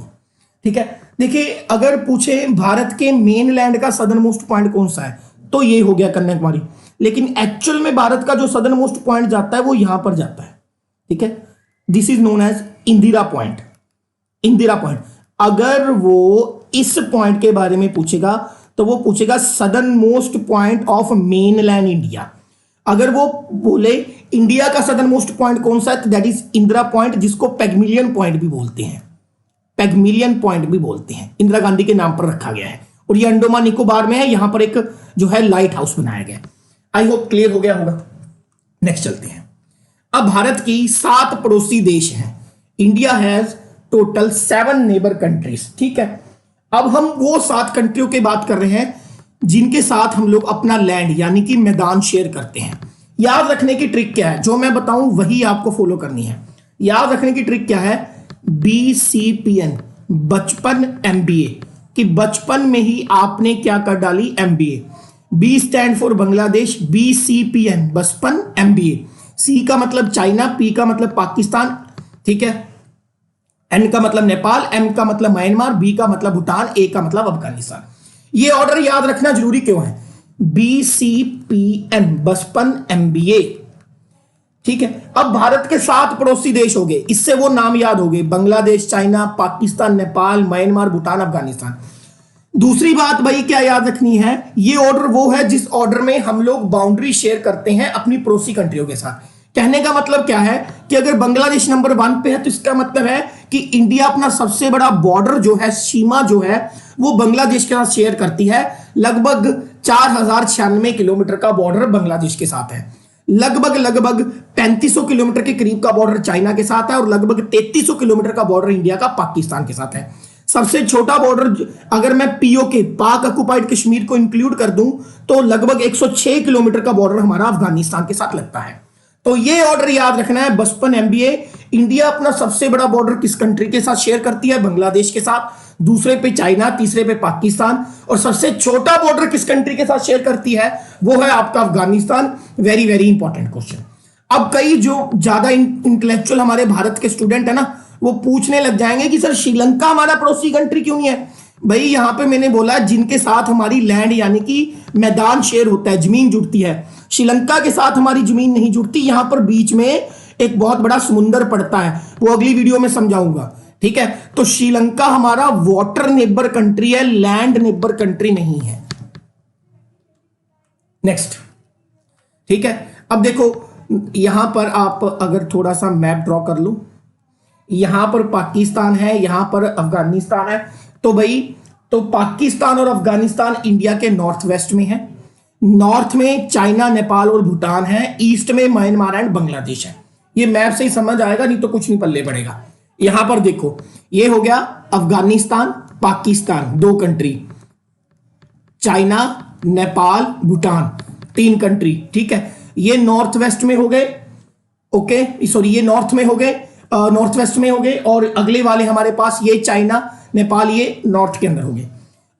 S1: ठीक है। देखिए अगर पूछे भारत के मेनलैंड का सदर्न मोस्ट पॉइंट कौन सा है, तो ये हो गया कन्याकुमारी। लेकिन एक्चुअल में भारत का जो सदर्न मोस्ट पॉइंट जाता है वो यहां पर जाता है, ठीक है, this is known as Indira point. Indira point. अगर वो इस पॉइंट के बारे में पूछेगा तो वो पूछेगा southern most point of mainland India. अगर वो बोले इंडिया का सदर्न मोस्ट पॉइंट कौन सा है, तो दैट इज इंदिरा पॉइंट, जिसको पेगमिलियन पॉइंट भी बोलते हैं। पेगमिलियन पॉइंट भी बोलते हैं, इंदिरा गांधी के नाम पर रखा गया है। और ये अंडोमान निकोबार में है, यहां पर एक जो है लाइट हाउस बनाया गया। आई होप क्लियर हो गया होगा। नेक्स्ट चलते हैं। अब भारत की 7 पड़ोसी देश हैं। India has total 7 neighbour countries, ठीक है। अब हम वो 7 कंट्रियों की बात कर रहे हैं जिनके साथ हम लोग अपना लैंड यानी कि मैदान शेयर करते हैं। याद रखने की ट्रिक क्या है, जो मैं बताऊं वही आपको फॉलो करनी है। याद रखने की ट्रिक क्या है, BCPN, बचपन MBA, कि बचपन में ही आपने क्या कर डाली, MBA। B stand for Bangladesh, BCPN बचपन MBA। C का मतलब चाइना, P का मतलब पाकिस्तान, ठीक है, N का मतलब नेपाल, M का मतलब म्यांमार, B का मतलब भूटान, A का मतलब अफगानिस्तान। ये ऑर्डर याद रखना जरूरी क्यों है, BCPN बचपन MBA, ठीक है। अब भारत के 7 पड़ोसी देश हो गए, इससे वो नाम याद हो गए, बांग्लादेश, चाइना, पाकिस्तान, नेपाल, म्यांमार, भूटान, अफगानिस्तान। दूसरी बात भाई क्या याद रखनी है, ये ऑर्डर वो है जिस ऑर्डर में हम लोग बाउंड्री शेयर करते हैं अपनी पड़ोसी कंट्रियों के साथ। कहने का मतलब क्या है कि अगर बांग्लादेश नंबर 1 पे है तो इसका मतलब है कि इंडिया अपना सबसे बड़ा बॉर्डर जो है, सीमा जो है, वो बांग्लादेश के साथ शेयर करती है। लगभग 4096 किलोमीटर का बॉर्डर बांग्लादेश के साथ है। लगभग 3500 किलोमीटर के करीब का बॉर्डर चाइना के साथ है और लगभग 3300 किलोमीटर का बॉर्डर इंडिया का पाकिस्तान के साथ है। सबसे छोटा बॉर्डर अगर मैं POK, पाक ऑक्युपाइड कश्मीर को इंक्लूड कर दूं तो लगभग 106 किलोमीटर का बॉर्डर हमारा अफगानिस्तान के साथ लगता है। तो ये ऑर्डर याद रखना है, बचपन MBA। इंडिया अपना सबसे बड़ा बॉर्डर किस कंट्री के साथ शेयर करती है, बांग्लादेश के साथ, दूसरे पे चाइना, तीसरे पे पाकिस्तान, और सबसे छोटा बॉर्डर किस कंट्री के साथ शेयर करती है, वो है आपका Afghanistan. Very very important question. अब कई जो ज्यादा इंटेलेक्चुअल हमारे भारत के स्टूडेंट है ना, वो पूछने लग जाएंगे कि सर श्रीलंका हमारा पड़ोसी कंट्री क्यों नहीं है। भाई यहां पे मैंने बोला जिनके साथ हमारी लैंड यानी कि मैदान शेयर होता है, जमीन जुड़ती है। श्रीलंका के साथ हमारी जमीन नहीं जुड़ती, यहां पर बीच में एक बहुत बड़ा समुंदर पड़ता है, वो अगली वीडियो में समझाऊंगा, ठीक है। तो श्रीलंका हमारा वाटर नेबर कंट्री है, लैंड नेबर कंट्री नहीं है। नेक्स्ट, ठीक है। अब देखो यहां पर आप अगर थोड़ा सा मैप ड्रॉ कर लो, यहां पर पाकिस्तान है, यहां पर अफगानिस्तान है। तो भाई तो पाकिस्तान और अफगानिस्तान इंडिया के नॉर्थ वेस्ट में है। नॉर्थ में चाइना, नेपाल और भूटान है, ईस्ट में म्यांमार एंड बांग्लादेश है। ये मैप से ही समझ आएगा, नहीं तो कुछ नहीं पल्ले पड़ेगा। यहां पर देखो ये हो गया Afghanistan, Pakistan 2 country, China, Nepal, Bhutan 3 country, ठीक है। ये नॉर्थ वेस्ट में हो गए, ओके, सॉरी ये नॉर्थ में हो गए, नॉर्थ वेस्ट में हो गए, और अगले वाले हमारे पास ये चाइना, नेपाल, ये नॉर्थ के अंदर हो गए।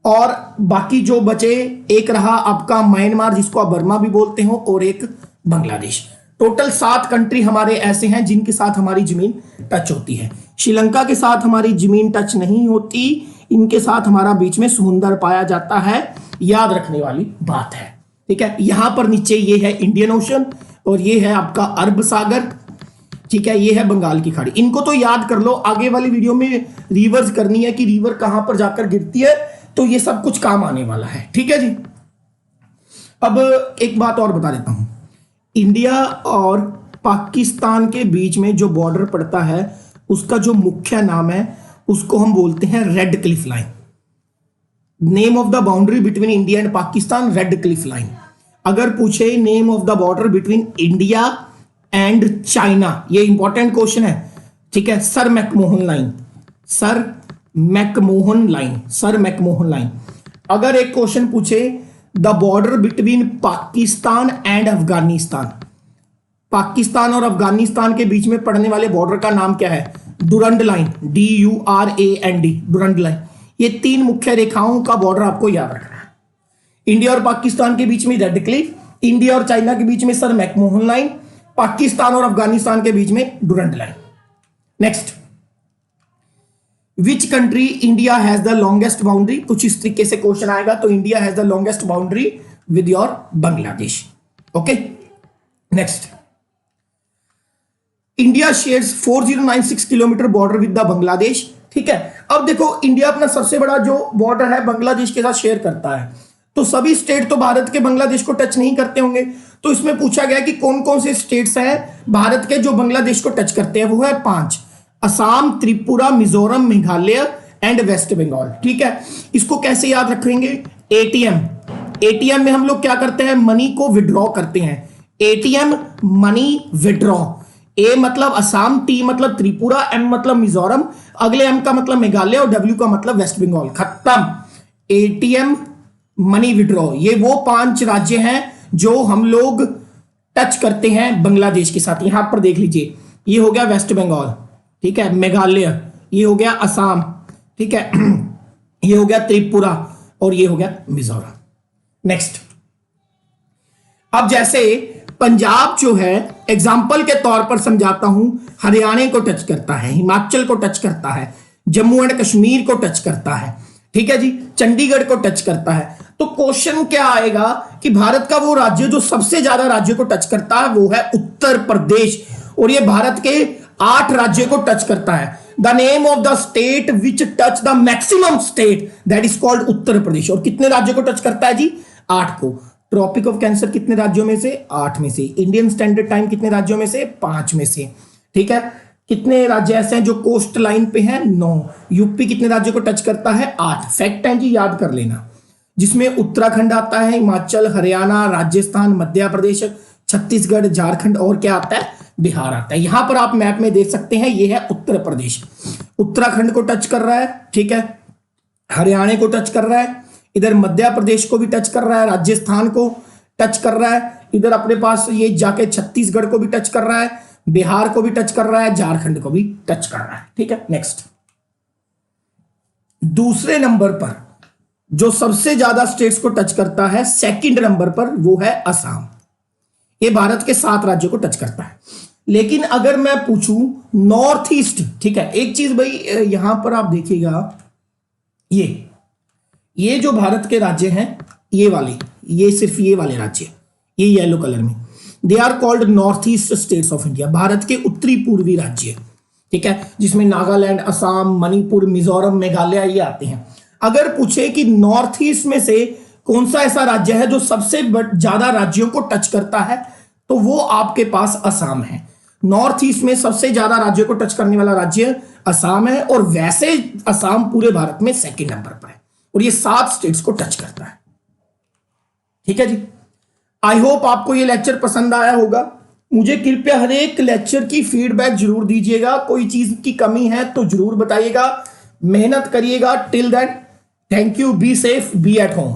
S1: और बाकी जो बचे, एक रहा आपका म्यांमार जिसको आप बर्मा भी बोलते हो, और एक बांग्लादेश। टोटल 7 कंट्री हमारे ऐसे हैं जिनके साथ हमारी जमीन टच होती है। श्रीलंका के साथ हमारी जमीन टच नहीं होती, इनके साथ हमारा बीच में समुंदर पाया जाता है, याद रखने वाली बात है, ठीक है। यहां पर नीचे ये है इंडियन ओशन और ये है आपका अरब सागर, ठीक है, ये है बंगाल की खाड़ी। इनको तो याद कर लो, आगे वाली वीडियो में रिवर्स करनी है कि रिवर कहां पर जाकर गिरती है, तो ये सब कुछ काम आने वाला है, ठीक है जी। अब एक बात और बता देता हूं, इंडिया और पाकिस्तान के बीच में जो बॉर्डर पड़ता है उसका जो मुख्य नाम है उसको हम बोलते हैं red Cliff line. Name of the boundary between India and Pakistan, red Cliff line. अगर पूछे name of the border between India and China, ये इंपॉर्टेंट क्वेश्चन है, ठीक है, sir McMahon line, sir McMahon line, sir McMahon line. अगर एक क्वेश्चन पूछे the border between Pakistan and Afghanistan, Pakistan और अफगानिस्तान के बीच में पड़ने वाले बॉर्डर का नाम क्या है? Durand line, DURAND, Durand line. ये तीन मुख्य रेखाओं का बॉर्डर आपको याद रखना है। इंडिया और पाकिस्तान के बीच में रेड क्लिफ, इंडिया और चाइना के बीच में सर मैकमोहन लाइन, पाकिस्तान और अफगानिस्तान के बीच में Durand line. Next, which country India has the longest boundary? कुछ इस तरीके से क्वेश्चन आएगा, तो India has the longest boundary with your Bangladesh. Okay, next, India shares 4096 kilometre border with the Bangladesh. ठीक है, अब देखो इंडिया अपना सबसे बड़ा जो बॉर्डर है बांग्लादेश के साथ शेयर करता है, तो सभी स्टेट तो भारत के बांग्लादेश को टच नहीं करते होंगे, तो इसमें पूछा गया कि कौन कौन से स्टेट्स हैं भारत के जो बांग्लादेश को टच करते हैं। वो है 5, असम, त्रिपुरा, मिजोरम, मेघालय एंड वेस्ट बंगाल। ठीक है, इसको कैसे याद रखेंगे? एटीएम, एटीएम में हम लोग क्या करते हैं? मनी को विड्रॉ करते हैं। एटीएम मनी विड्रॉ, ए मतलब असम, टी मतलब त्रिपुरा, एम मतलब मिजोरम, अगले एम का मतलब मेघालय और डब्ल्यू का मतलब वेस्ट बंगाल। खत्म। एटीएम मनी विड्रॉ, ये वो 5 राज्य हैं जो हम लोग टच करते हैं बांग्लादेश के साथ। यहां पर देख लीजिए, ये हो गया वेस्ट बंगाल, ठीक है, मेघालय, ये हो गया असम, ठीक है, ये हो गया त्रिपुरा और ये हो गया मिजोरम। नेक्स्ट, अब जैसे पंजाब जो है एग्जाम्पल के तौर पर समझाता हूं, हरियाणा को टच करता है, हिमाचल को टच करता है, जम्मू एंड कश्मीर को टच करता है, ठीक है जी, चंडीगढ़ को टच करता है। तो क्वेश्चन क्या आएगा कि भारत का वो राज्य जो सबसे ज्यादा राज्यों को टच करता है वो है उत्तर प्रदेश, और ये भारत के 8 राज्यों को टच करता है। The name of the state which touch the maximum state that is called Uttar Pradesh. और कितने राज्यों को टच करता है जी? 8 को। ट्रॉपिक ऑफ कैंसर कितने राज्यों में से? 8 में से। इंडियन स्टैंडर्ड टाइम कितने राज्यों में से? 5 में से। ठीक है, कितने राज्य ऐसे हैं जो कोस्ट लाइन पे हैं? 9। यूपी कितने राज्यों को टच करता है? 8। फैक्ट है जी, याद कर लेना, जिसमें उत्तराखंड आता है, हिमाचल, हरियाणा, राजस्थान, मध्य प्रदेश, छत्तीसगढ़, झारखंड और क्या आता है? बिहार आता है। यहां पर आप मैप में देख सकते हैं, ये है उत्तर प्रदेश। उत्तराखंड को टच कर रहा है, ठीक है, हरियाणा को टच कर रहा है, इधर मध्य प्रदेश को भी टच कर रहा है, राजस्थान को टच कर रहा है, इधर अपने पास ये जाके छत्तीसगढ़ को भी टच कर रहा है, बिहार को भी टच कर रहा है, झारखंड को भी टच कर रहा है। ठीक है, नेक्स्ट, दूसरे नंबर पर जो सबसे ज्यादा स्टेट्स को टच करता है, सेकंड नंबर पर, वो है असम। ये भारत के 7 राज्यों को टच करता है। लेकिन अगर मैं पूछूं नॉर्थ ईस्ट, ठीक है, एक चीज भाई यहां पर आप देखिएगा, ये जो भारत के राज्य हैं, ये वाले, ये सिर्फ ये वाले राज्य, ये येलो कलर में, they are called north east states of India, Bharat के उत्तरी पूर्वी राज्य। ठीक है, जिसमें नागालैंड, असम, मणिपुर, मिजोरम, मेघालय ये आते हैं। अगर पूछे कि नॉर्थ ईस्ट में से कौन सा ऐसा राज्य है जो सबसे ज्यादा राज्यों को टच करता है, तो वो आपके पास असम है। नॉर्थ ईस्ट में सबसे ज्यादा राज्यों को टच करने वाला राज्य असम है, और वैसे असम पूरे भारत में सेकंड नंबर पर है, और ये 7 स्टेट्स को टच करता है। ठीक है जी, आई होप आपको ये लेक्चर पसंद आया होगा। मुझे कृपया हर एक लेक्चर की फीडबैक जरूर दीजिएगा, कोई चीज की कमी है तो जरूर बताइएगा, मेहनत करिएगा। Till then, thank you, be safe, be at home.